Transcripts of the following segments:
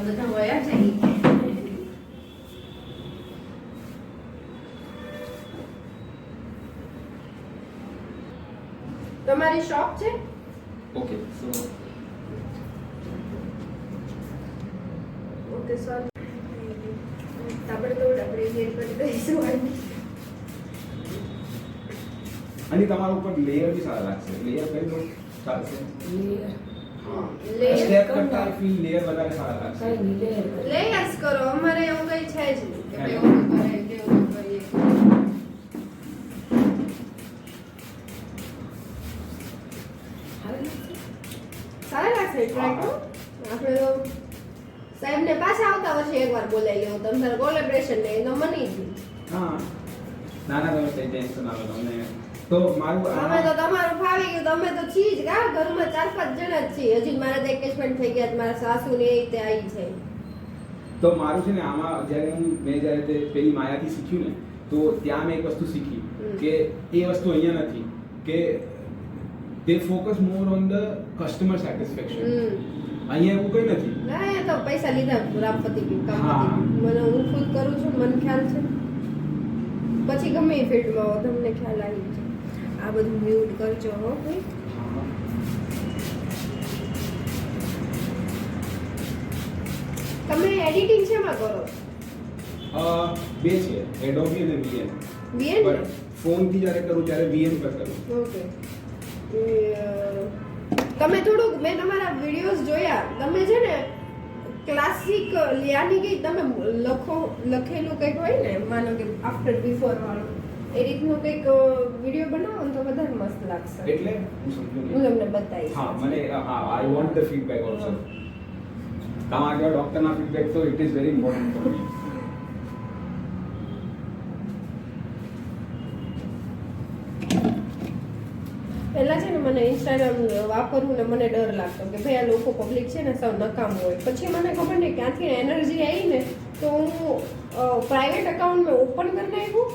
બધા વયા જઈએ. તમારી શોપ છે? ઓકે સો ઓકે સર આપણે હેર કરી દઈશું. અને તમારા ઉપર લેયર બી સારા લાગશે. લેયર કરી દો ચાલશે. સ્ટેપ કરતા ફીલ લેયર વધારે સારા લાગશે. લેયર્સ કરો. અમારે એવું કઈ છે જ નહીં કે ભાઈ એવું કરે કેવું કરીએ. સારા લાગશે ટ્રાય કરો. આપણે તો સાહેબને પાછા આવતા વર્ષે એકવાર બોલાવી લો. તમારા કોલેબ્રેશન ને તો મની જ. હા ના તમે ટેન્શન ના લો. તમને તો મારું અમે તો તમારું ફાવી ગયું. તમે તો છી જ કા ઘરમાં 4-5 જણા જ છીએ. હજી મારા તો એન્ગેજમેન્ટ થઈ ગયા. મારા સાસુ ને એ રીતે આવી છે. તો મારું છે ને આમાં જ્યારે મેં જ્યારે તે પેલી માયાથી શીખ્યું ને તો ત્યાં મેં એક વસ્તુ શીખી કે એ વસ્તુ અહીંયા નથી કે દે focus more on the customer satisfaction. અહીંયા એવું કઈ નથી. ના એ તો પૈસા લીધા રામ પતિ ગયું કામ પતિ ગયું. મને હું ખુદ કરું છું. મને ખ્યાલ છે. પછી ગમે એ ફિલ્ડમાં હો તમને ખ્યાલ આવી છે. આ બધું મ્યુટ કરજો હો ભાઈ. તમે એડિટિંગ શેમાં કરો? બે છે એડોબી અને VN. VN પણ ફોન થી જ્યારે કરું ત્યારે VN પર કરું. ઓકે. તમે થોડુંક મેં તમારા વિડિયોઝ જોયા. તમે છે ને ક્લાસિક લિયાની ગઈ તમે લખેલું કંઈક હોય ને માનો કે આફ્ટર બિફોર વાળું એ રીતનું કંઈક વિડિયો બનાવો ને તો વધારે મસ્ત લાગશે. એટલે હું સમજુ હું તમને બતાવીશ. હા મને I want the feedback also. તમારા ડોક્ટરના ફીડબેક તો it is very important for me. પહેલા છે ને મને ઇન્સ્ટાગ્રામ વાપરવું ને મને ડર લાગતો કે ભાઈ આ લોકો પબ્લિક છે ને સૌ નકામું હોય. પછી મને ખબર નહીં ક્યાંથી એનર્જી આવી ને તો હું પ્રાઇવેટ એકાઉન્ટ મેં ઓપન કરી નાખ્યું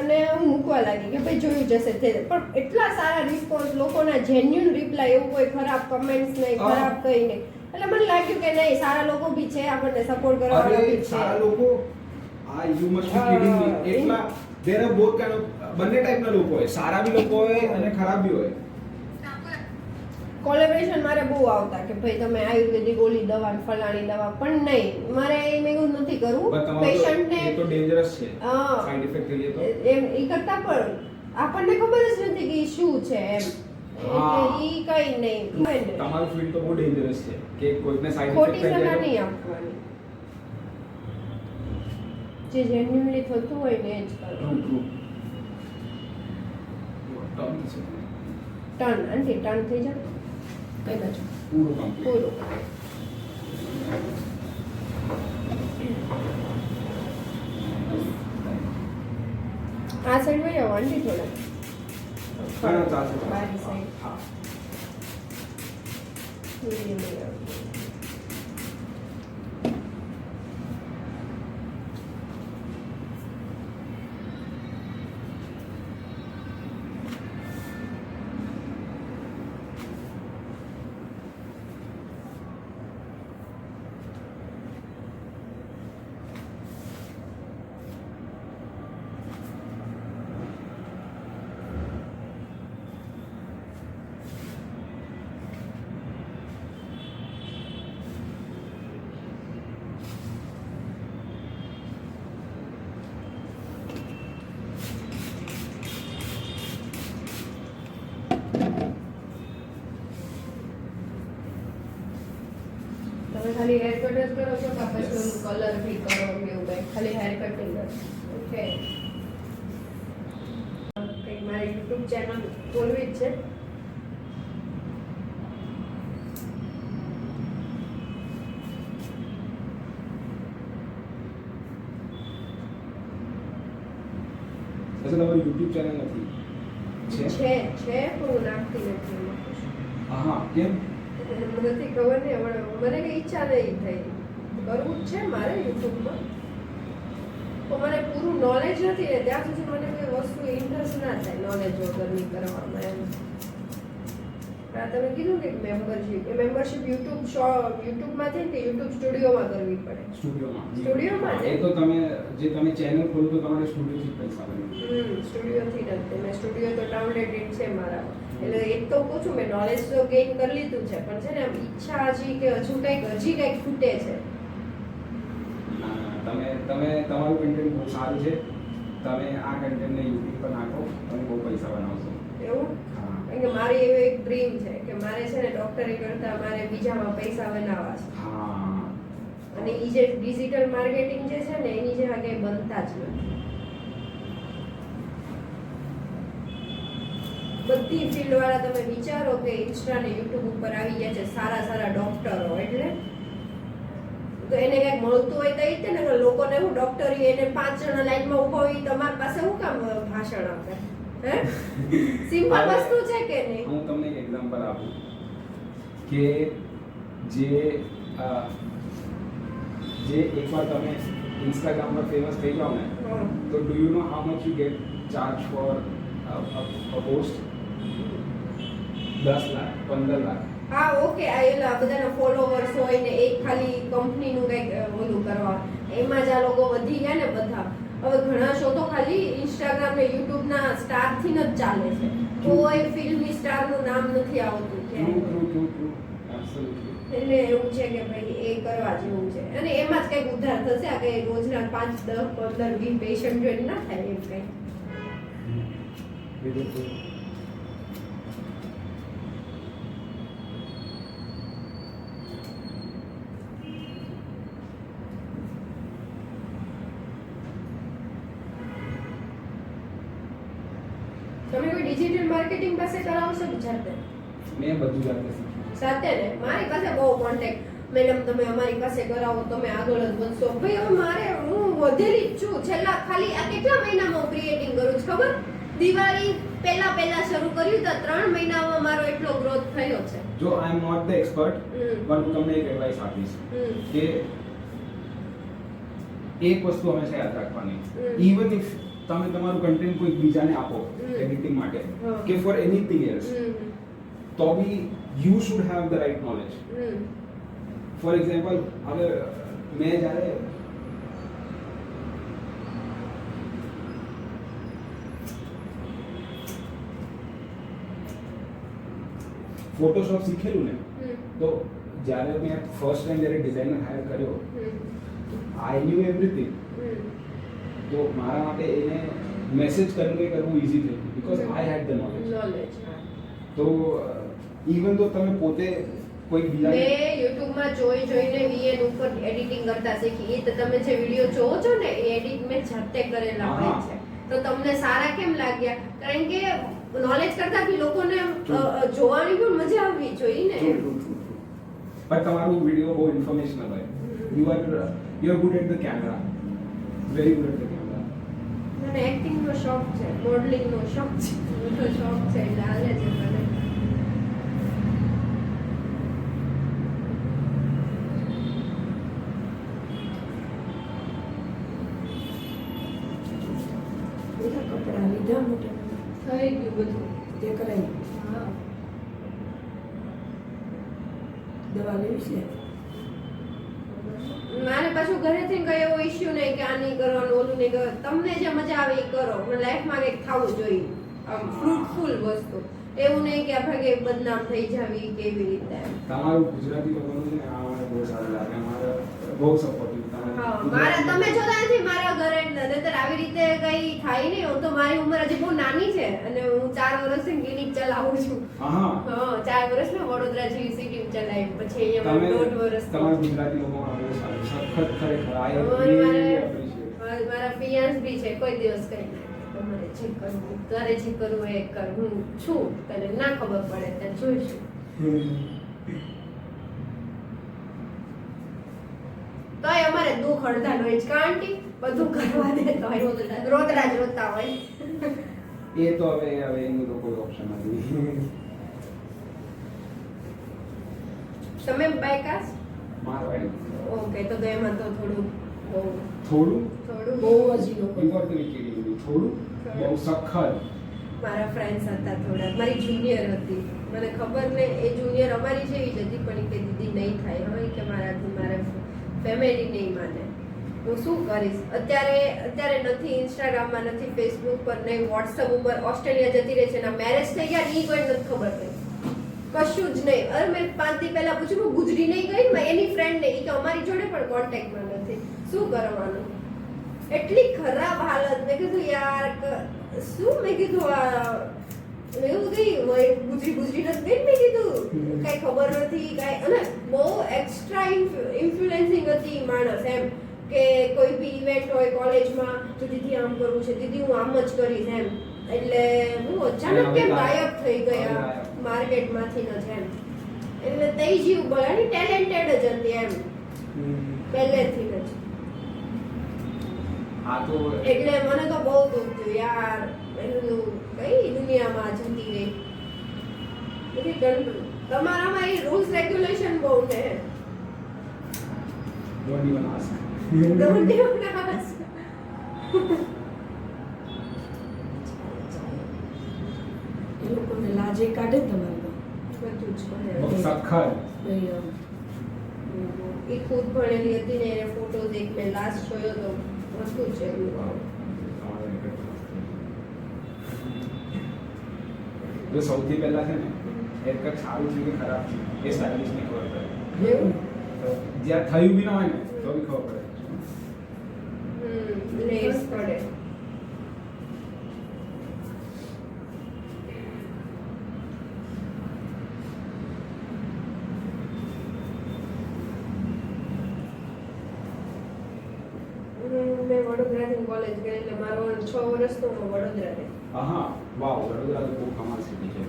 અને હું મૂકવા લાગી કે ભાઈ જોયું જશે તે. પણ એટલા સારા રિસ્પોન્સ લોકોના જેન્યુન રિપ્લાય એવું કોઈ ખરાબ કમેન્ટ્સ નહીં ખરાબ કંઈ નહીં. એટલે મને લાગ્યું કે નહીં સારા લોકો બી છે આપણને સપોર્ટ કરવાવાળા બી છે. સારા લોકો યુ મસ્ટ બી કિડિંગ મી. એટલા there are both kind of બંને ટાઈપના લોકો હોય. સારા બી લોકો હોય અને ખરાબ બી હોય. કોલેબરેશન મારે બહુ આવતા કે ભાઈ તમે આયુર્વેદિક ઓલી દવા ને ફલાણી દવા પણ નહીં મારે એમ એવું નથી કરવું. પેશન્ટને એ તો ડેન્જરસ છે. સાઇડ ઇફેક્ટ થઈ તો એમ ઈ કરતા પણ આપણને ખબર જ નથી કે ઈ શું છે એમ. એટલે ઈ કઈ નહીં. તમારું ફીલ્ડ તો બહુ ડેન્જરસ છે કે કોઈને સાઇડ ખોટી ઇફેક્ટ સલાહ થઈ નહીં જાય. આપવાની. જે જેન્યુઅલી થતું હોય ને એ જ કરવાનું. ટર્ન આંટી ટર્ન થઈ જાય કઈ બાજુ પૂરું કામ પૂરું. આ સાઈડ વહી આવો આંટી થોડા. ચાલશે. બારી સાઈડ. હા તમે ખાલી હેર કટ જ કરો છો કે પછી કલર બી કરો એવું કંઈ? ખાલી હેર કટિંગ જ. ઓકે. કંઈક મારે યુટ્યુબ ચેનલ ખોલવી જ છે. તમારું યુટ્યુબ ચેનલ નથી? છે પણ હું નાખતી નથી એમાં. હા કેમ? મને નથી ખબર નહીં હમણાં મને કઈ ઈચ્છા નહીં થઈ. કરવું જ છે મારે યુટ્યુબમાં પણ મને પૂરું નોલેજ નથી ને ત્યાં સુધી મને કોઈ વસ્તુ ઇન્ટરેસ્ટ ના થાય નોલેજ વગરની કરવામાં એમ. આ તમે કીધું કે મેમ્બરશિપ યુટ્યુબમાં છે કે યુટ્યુબ સ્ટુડિયોમાં કરવી પડે? સ્ટુડિયોમાં એ તો તમે જે તમે ચેનલ ખોલો તો તમારે સ્ટુડિયોથી પૈસા બને. સ્ટુડિયોથી નથી. મેં સ્ટુડિયો તો ડાઉનલોડેડ છે મારામાં. એટલે એક તો કહું છું મેં નોલેજ તો ગેઇન કરી લીધું છે, પણ છે ને ઈચ્છા હજી કંઈક ખૂટે છે. તમે તમારું કન્ટેન્ટ બહુ સારું છે. તમે આ કન્ટેન્ટને યુટ્યુબ પર નાખો, તમે બહુ પૈસા બનાવશો. એવું? કારણ કે મારી એવી એક ડ્રીમ છે કે મારે છે ને ડોક્ટરી કરતા મારે બીજામાં પૈસા બનાવવા છે. હા. અને એ જે ડિજિટલ માર્કેટિંગ જે છે ને એની જેવા કંઈ બનતા જ નથી. બધી ફિલ્ડ વાળા તમે વિચારો કે ઇન્સ્ટા ને યુટ્યુબ ઉપર આવી ગયા છે સારા ડોક્ટરો, એટલે તો એને કંઈક મળતું હોય તો એ જ ને કે લોકોને હું ડોક્ટરી એને 5 જણા લાઈનમાં ઊભા હોય તમારી પાસે શું કામ ભાષણ આપે? હે સિમ્પલ વસ્તુ છે કે નહીં? હું તમને એક એક્ઝામ્પલ આપું કે જે એકવાર તમે ઇન્સ્ટાગ્રામ પર ફેમસ થઈ જાઓ ને, તો do you know how much you get charge for a post? 10 lakh 15 lakh. હા, ઓકે. આ એલા બધાના ફોલોવર્સ હોય ને એક ખાલી કંપનીનું કંઈક ઓલું કરવા, એમાં જ આ લોકો વધી ગયા ને બધા. હવે ઘણા શો તો ખાલી ઇન્સ્ટાગ્રામ ને યુટ્યુબના સ્ટારથી જ ચાલે છે. કોઈ ફિલ્મી સ્ટારનું નામ નથી આવતું કે એટલે એવું છે કે ભાઈ એ કરવા જેવું છે. અને એમાં જ કંઈક ઉધાર થશે. આ કંઈ રોજના 5, 10, 15, 20 પેશન્ટ જોઈને ના થાય એમ કંઈ. તમે કોઈ ડિજિટલ માર્કેટિંગ પાસે કરાવશો કે જાતે? મેં બધું જાતે શીખ્યું. સાથે ને મારી પાસે બહુ કોન્ટેક્ટ. મેડમ તમે અમારી પાસે કરાવો, તમે આગળ જ વધશો. ભાઈ હવે મારે હું વધેલી જ છું. છેલ્લા ખાલી આ કેટલા મહિનામાં હું ક્રિએટિંગ કરું છું ખબર? દિવાળી પહેલા શરૂ કર્યું તો 3 મહિનામાં મારો એટલો ગ્રોથ થયો છે. જો આઈ એમ નોટ ધ એક્સપર્ટ, પણ હું તમને એક એડવાઇસ આપીશ કે એક વસ્તુ હંમેશા યાદ રાખવાની, ઇવન ઇફ તમે તમારું કન્ટેન્ટ કોઈ બીજાને આપો એડિટિંગ માટે કે ફોર એનીથિંગ એલ્સ, તો be you should have the right knowledge. For example, હવે મેં જ્યારે ફોટોશોપ શીખેલું ને, તો જ્યારે મેં ફર્સ્ટ ટાઈમ જ્યારે ડિઝાઇનર હાયર કર્યો, આઈ ન્યુ એવરીથિંગ. તો મારા માટે એને મેસેજ કરવું ઇઝી થઈ ગયું because I had the knowledge. તો ઇવન તો તમે પોતે કોઈ બીજા મેં યુટ્યુબમાં જોઈને VN ઉપર એડિટિંગ કરતા શીખી. એ તો તમે જે વિડિયો જોવો છો ને એ એડિટ મેં જાતે કરેલા હોય છે. તો તમને સારા કેમ લાગ્યા? કારણ કે નોલેજ કરતાથી લોકોને જોવાની પણ મજા આવવી જોઈએ ને. પણ તમારું વિડિયો બહુ ઇન્ફોર્મેશનલ હોય. You are good at the camera, very good at the camera. મને એક્ટિંગનો શોખ છે, મોડલિંગનો શોખ છે, બધો શોખ છે એટલે હાલે છે મને. કપડા લીધા મોટા થઈ ગયું બધું તે કરાવી. હા, દવા લેવી છે મારે. પાછું ઘરેથી કઈ એવો ઇશ્યુ નહીં કે આ નહીં કરવાનું ઓલું નહીં કરવાનું. તમને જે મજા આવે એ કરો. લાઈફમાં કંઈક થવું જોઈએ, આમ ફ્રૂટફુલ વસ્તુ. એવું નહીં કે આપણે બદનામ થઈ જાવી કેવી રીતે. તમારું ગુજરાતી લોકોનું છે ને આ મને બહુ સારું લાગે. અમારે બહુ સપોર્ટિવ. હા, મારા તમે જોતા નથી મારા ઘરે નહીતર આવી રીતે કઈ થાય નહીં. હું તો મારી ઉંમર હજી બહુ નાની છે અને હું 4 વર્ષથી ક્લિનિક ચલાવું છું. હા, 4 વર્ષમાં વડોદરા જેવી સિટી ચલાવી, પછી અહીંયા 1.5 વર્ષ. તમારા ગુજરાતી લોકો બહુ સારું સખત ખરેખર. આઈ એપ્રિશિએટ. મારા પિયાસ બી છે, કોઈ દિવસ કઈ ના તમારે જે કરવું તારે જે કરવું એ કર. હું છું, તને ના ખબર પડે ત્યાં જોઈશું. તોય અમારે દુઃખ અડધા હોય જ કાંટી બધું કરવા દે તો રોતરા જ રોતા હોય. એ તો હવે એનું તો કોઈ ઓપ્શન નથી. તમે બાયકાસ મારવાડી. ઓકે, તો એમાં તો થોડું થોડું બહુ જ થોડું બહુ સખત. મારા ફ્રેન્ડ્સ હતા થોડા, મારી જુનિયર હતી, મને ખબર ને એ જુનિયર અમારી જેવી જ હતી, પણ એ કે દીદી નહીં થાય હવે કે મારાથી મારા ફેમિલી નહીં માને, હું શું કરીશ. અત્યારે નથી ઇન્સ્ટાગ્રામમાં, નથી ફેસબુક પર, નહીં વોટ્સઅપ ઉપર. ઓસ્ટ્રેલિયા જતી રહી છે, એના મેરેજ થઈ ગયા, એ કોઈ નથી ખબર નહીં, કશું જ નહીં. અરે મેં 5 દી પહેલા પૂછ્યું હું ગુજરી નહીં ગઈ ને, એની ફ્રેન્ડ ને, કે અમારી જોડે પણ કોન્ટેક્ટમાં નથી, શું કરવાનું. એટલી ખરાબ હાલત. મેં કીધું યાર શું, મેં કીધું એવું ગઈ ગુજરી નથી ગઈ, મેં કીધું કઈ ખબર નથી કઈ. અને બહુ એક્સ્ટ્રા ઇન્ફ્લુએન્સિંગ હતી માણસ, એમ કે કોઈ બી ઇવેન્ટ હોય કોલેજમાં તો દીદી આમ કરવું છે, દીદી હું આમ જ કરીશ એમ. એટલે હું અચાનક કેમ ગાયબ થઈ ગયા માર્કેટમાંથી ન છે એમ. એટલે તઈ જીવ બોલાની ટેલેન્ટેડ જ હતી એમ પહેલેથી જ. એટલે મને તો બહુ દુઃખ થયું યાર, એનું કઈ દુનિયામાં જતી રહી. તમારામાં એ રૂલ્સ રેગ્યુલેશન બહુ ને. Don't even ask. એ લોકોને લાજે કાઢે ને તમારે તો બધું જ કહે. સખત એ ખુદ ભણેલી હતી ને, એને ફોટોઝ એક મેં લાસ્ટ જોયો તો બધું છે. જો સૌથી પહેલા છે ને હેરકટ સારું છે કે ખરાબ છે એ સ્ટાઇલિસ્ટ ને ખબર પડે. એવું જ્યાં થયું બી ના હોય ને તો બી ખબર પડે. લેસ પડે. મેં વડોદરાથી કોલેજ ગઈ, એટલે મારો 6 વર્ષ તો હું વડોદરા રહી. હા વાવ, વડોદરા તો બહુ કમાલ સિટી છે.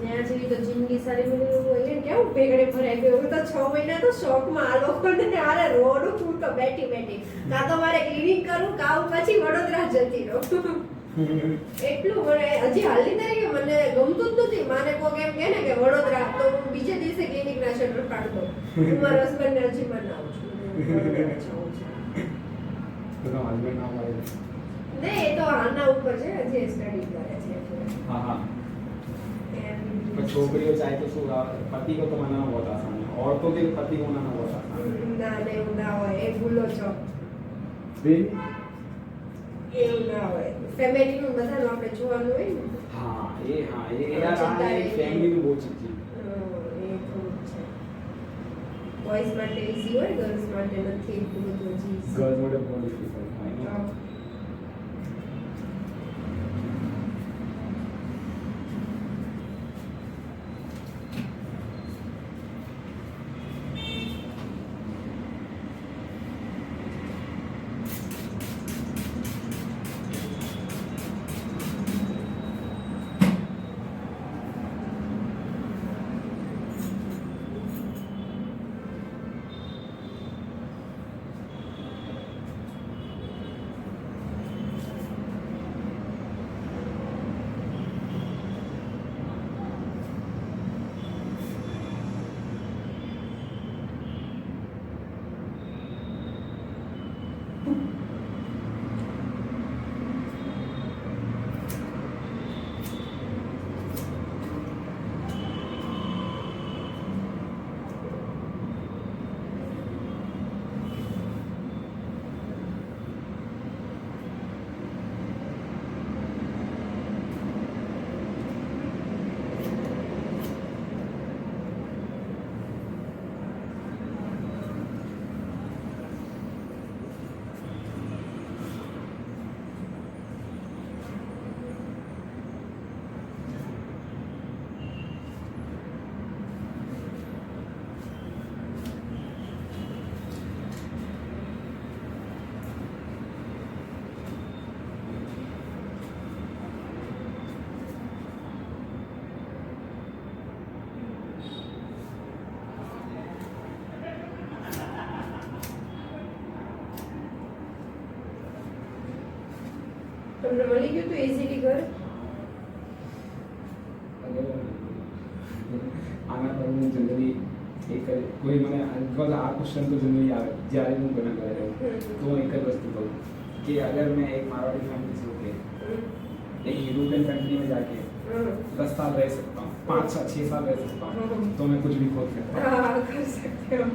ત્યાં જેવી તો જિંદગી સારી બની હોય ને, કેવું પેગડે ભરાઈ ગયું. હું તો 6 મહિના તો શોખમાં આ લોકોને આરે રોડ હું તો બેઠી કાં તો મારે ક્લિનિક કરું, કાં પછી વડોદરા જતી રહું. એટલું મને હજી હાલની તારીખે મને ગમતું જ નથી. માને કોક એમ કહે ને કે વડોદરા, તો હું બીજે દિવસે ક્લિનિકના શટર કાઢ દઉં. હું મારા હસબન્ડને હજી મનાવું છું. તો હસબન્ડ ના મળે. ને એ તો આના ઉપર છે, હજી સ્ટડી કરે છે. हाँ पर छोकरियों चाहे तो શું पति को तो मनाना बहुत आसान है, औरतों के लिए पति को मनाना बहुत आसान है. ના ને એવું ના હોય, એ ભૂલો છો. એવું ના હોય. ફેમિલીનું બધાનું આપણે જોવાનું હોય ને. हाँ ये यार फैमिली में बहुत चीज એ થોડુંક છે. બોયઝ માટે ઈઝી હોય, ગર્લ્સ માટે નથી એટલું બધું ઈઝી. गर्ल्स में बहुत डिफिकल्ट है. તમને મળી ગયું તો ઇઝીલી ઘર? આના પર હું જનરલી એક કોઈ મને બીકોઝ આ ક્વેશ્ચન તો જનરલી આવે જ્યારે હું કોઈના ઘરે રહું તો હું એક જ વસ્તુ કહું કે અગર મેં એક મારવાડી ફેમિલી છું કે एक यूरोपियन कंट्री में जाके 10 साल रह सकता हूँ, 5 साल 6 साल रह सकता हूँ, तो मैं कुछ भी खोल सकता हूँ। હા કરી શકते हो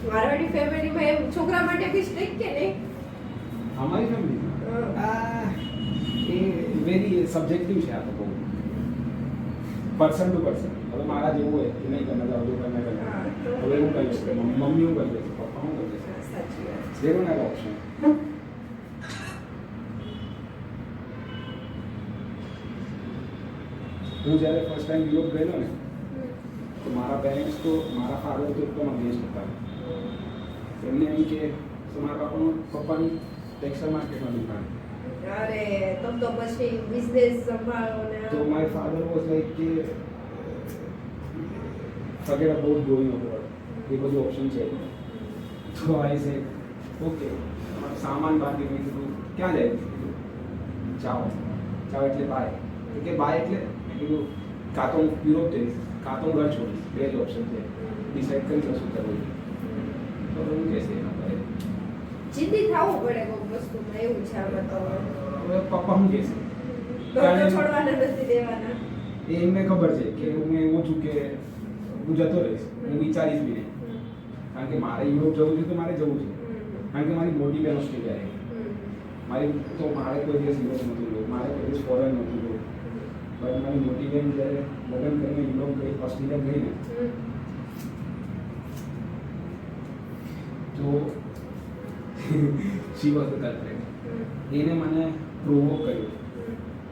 મારવાડી ફેમિલીમાં એમ છોકરા માટે બી સ્ટ્રિક્ટ કે નહીં हमारी फैमिली ये वेरी सब्जेक्टिव છે આ તો બહુ पर्सन टू पर्सन હવે મારા જેવું હોય કે નહીં તમે જાઓ જો તમે કરો હા, તો હવે હું કહી શકું મમ્મી હું કરી દઈશ પપ્પા હું કરી દઈશ સાચી વાત they don't have option હું જ્યારે ફર્સ્ટ ટાઈમ યુરોપ ગયેલો ને તો મારા પેરેન્ટ્સ તો મારા ફાધર તો એકદમ અગેન્સ્ટ હતા એમને એમ કે તો મારા પપ્પાની ટેક્સટાઇલ માર્કેટમાં દુકાન અરે તમ તો પછી બિઝનેસ સંભાળો ને તો માય ફાધર વોઝ લાઈક કે forget about going abroad એ બધું ઓપ્શન છે તો આઈ સે ઓકે સામાન બાંધી મેં કીધું ક્યાં જાય જાઓ જાઓ એટલે બાય તો કે બાય એટલે મેં કીધું કાં તો હું યુરોપ જઈશ કાં તો હું ઘર છોડીશ બે જ ઓપ્શન છે ડિસાઇડ કરી લો શું કરવું તો હું કહેશે એના પર જિદ્દી થવું પડે કોઈક વસ્તુમાં એવું છે આમાં તો હવે પપ્પા શું કહેશે ઘર તો છોડવાના નથી દેવાના એ એમને ખબર છે કે હું એવું છું કે હું જતો રહીશ હું વિચારીશ બી નહીં કારણ કે મારે યુરોપ જવું છે તો મારે જવું છે કારણ કે મારી મોટી બહેન ઓસ્ટ્રેલિયા રહે મારી તો મારે કોઈ દિવસ યુરોપ નહોતું જવું મારે કોઈ દિવસ ફોરેન નહોતું જવું બટ મારી મોટી બહેન જ્યારે લગ્ન કરીને યુરોપ ગઈ ઓસ્ટ્રેલિયા ગઈ ને તો શી વોઝ ધ ગર્લફ્રેન્ડ એને મને પ્રોવોક કર્યો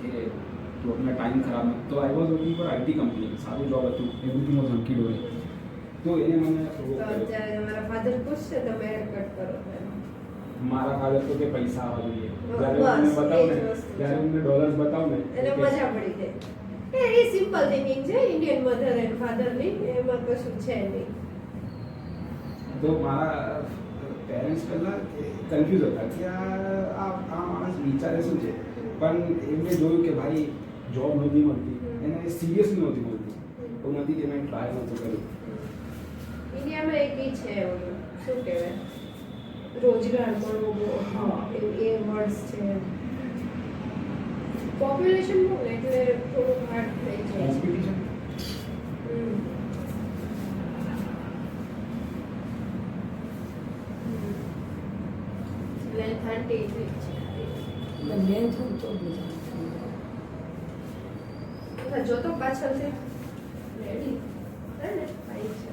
કે તું अपना टाइम खराब मत तो I was working for IT company साરું જોબ હતું એવરીથિંગ વોઝ હંકી ડોરી તો એને મને પ્રોવોક તો કર્યો અત્યારે તમારા ફાધર ખુશ છે તમે કટ કરો તો એમ. મારા ફાધર તો કે પૈસા આવવા જોઈએ બસ, જ્યારે એ જ મને બતાવ ને વસ્તુ છે. જ્યારે મને ડોલર્સ બતાવ ને એને તો કે મજા પડી જાય એ સિમ્પલ થિંકિંગ છે ઇન્ડિયન મધર એન્ડ ફાધર ની એમાં કશું છે નહીં તો મારા પેરેન્ટ્સ પહેલા કન્ફ્યુઝ હતા કે આ માણસ વિચારે શું છે પણ એમને જોયું કે ભાઈ જોબ નહોતી મળતી એને સિરિયસલી નહોતી મળતી તો નથી કે મેં ટ્રાય નહોતું કર્યું ઇન્ડિયામાં એક ઈ છે ઓલું, શું કહેવાય રોજગાર મળવો બહુ હા. એ વર્ડ્સ છે પોપ્યુલેશન બહુ ને એટલે થોડું હાર્ડ થઈ જાય છે કોમ્પિટિશન હમ. લેન્થ 30 છે મેન થવું તો બીજા જો તો પાછળથી રેડી હે ને આઈ છે